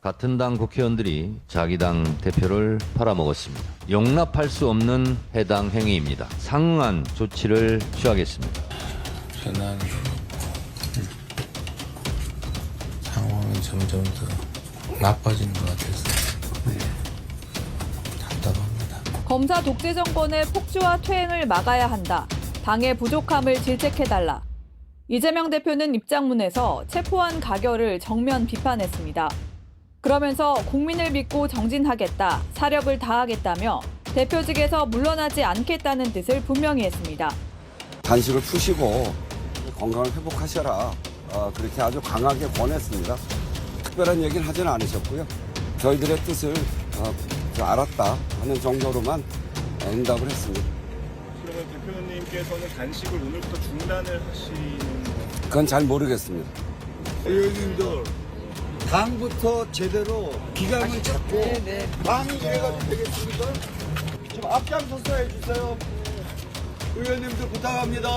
같은 당 국회의원들이 자기 당 대표를 팔아먹었습니다. 용납할 수 없는 해당 행위입니다. 상응한 조치를 취하겠습니다. 현안 상황이 점점 더 나빠지는 것 같아서 답답합니다. 검사 독재 정권의 폭주와 퇴행을 막아야 한다. 당의 부족함을 질책해달라. 이재명 대표는 입장문에서 체포한 가결을 정면 비판했습니다. 그러면서 국민을 믿고 정진하겠다, 사력을 다하겠다며 대표직에서 물러나지 않겠다는 뜻을 분명히 했습니다. 단식을 푸시고 건강을 회복하셔라. 그렇게 아주 강하게 권했습니다. 특별한 얘기는 하지는 않으셨고요. 저희들의 뜻을 알았다 하는 정도로만 응답을 했습니다. 그러면 대표님께서는 단식을 오늘부터 중단을 하시는 그건 잘 모르겠습니다. 의원님들 당부터 제대로 기강을 잡고 당이 이래가지고 되겠습니까? 좀 앞장서서 해주세요. 의원님들 부탁합니다.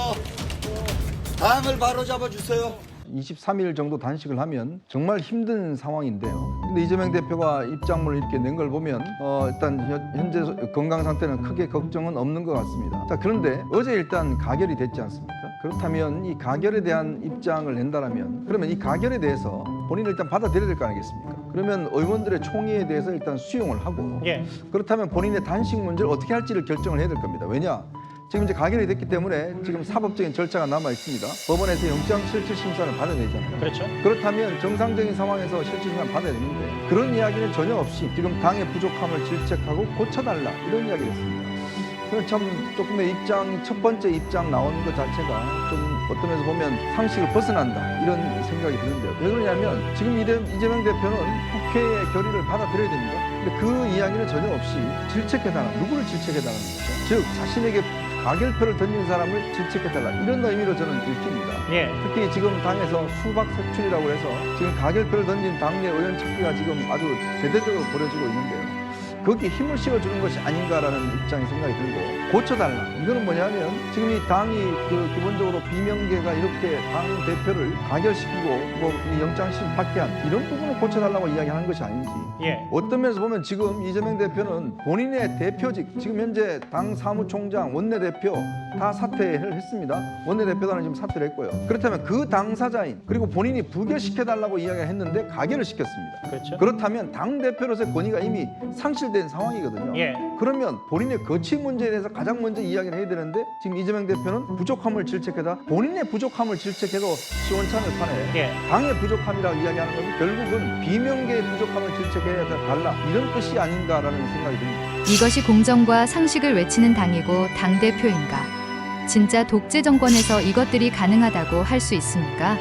당을 바로 잡아주세요. 23일 정도 단식을 하면 정말 힘든 상황인데요. 근데 이재명 대표가 입장문을 이렇게 낸 걸 보면 일단 현재 건강 상태는 크게 걱정은 없는 것 같습니다. 자, 그런데 어제 일단 가결이 됐지 않습니까? 그렇다면 이 가결에 대한 입장을 낸다라면 그러면 이 가결에 대해서 본인을 일단 받아들여야 될 거 아니겠습니까? 그러면 의원들의 총의에 대해서 일단 수용을 하고 그렇다면 본인의 단식 문제를 어떻게 할지를 결정을 해야 될 겁니다. 왜냐? 지금 이제 가결이 됐기 때문에 지금 사법적인 절차가 남아 있습니다. 법원에서 영장 실질 심사를 받아야 되잖아요. 그렇죠. 그렇다면 정상적인 상황에서 실질 심사를 받아야 되는데 그런 이야기는 전혀 없이 지금 당의 부족함을 질책하고 고쳐달라 이런 이야기를 했습니다. 그건 참 조금의 입장, 첫 번째 입장 나오는 것 자체가 좀 어떤 면에서 보면 상식을 벗어난다 이런 생각이 드는데요. 왜 그러냐면 지금 이재명 대표는 국회의 결의를 받아들여야 됩니다. 근데 그 이야기는 전혀 없이 질책해달라. 누구를 질책해달라는 거죠? 즉 자신에게 가결표를 던진 사람을 질책해달라 이런 의미로 저는 읽힙니다. 특히 지금 당에서 수박 색출이라고 해서 지금 가결표를 던진 당내 의원 찾기가 지금 아주 제대로 벌어지고 있는데요. 거기에 힘을 실어주는 것이 아닌가라는 입장이 생각이 들고 고쳐달라. 이거는 뭐냐면 지금 이 당이 기본적으로 비명계가 이렇게 당 대표를 가결시키고 이 영장심 받게 한 이런 부분을 고쳐달라고 이야기하는 것이 아닌지 어떤 면에서 보면 지금 이재명 대표는 본인의 대표직 지금 현재 당 사무총장 원내대표 다 사퇴를 했습니다. 원내대표단은 지금 사퇴를 했고요. 그렇다면 그 당사자인 그리고 본인이 부결시켜달라고 이야기를 했는데 가결을 시켰습니다. 그렇죠. 그렇다면 당대표로서의 권위가 이미 상실된 상황이거든요. 그러면 본인의 거취 문제에 대해서 가장 먼저 이야기를 해야 되는데 지금 이재명 대표는 부족함을 질책해다 본인의 부족함을 질책해도 시원찮을 판에 당의 부족함이라고 이야기하는 것은 결국은 비명계의 부족함을 질책해야 달라 이런 뜻이 아닌가라는 생각이 듭니다. 이것이 공정과 상식을 외치는 당이고 당대표인가? 진짜 독재 정권에서 이것들이 가능하다고 할 수 있습니까?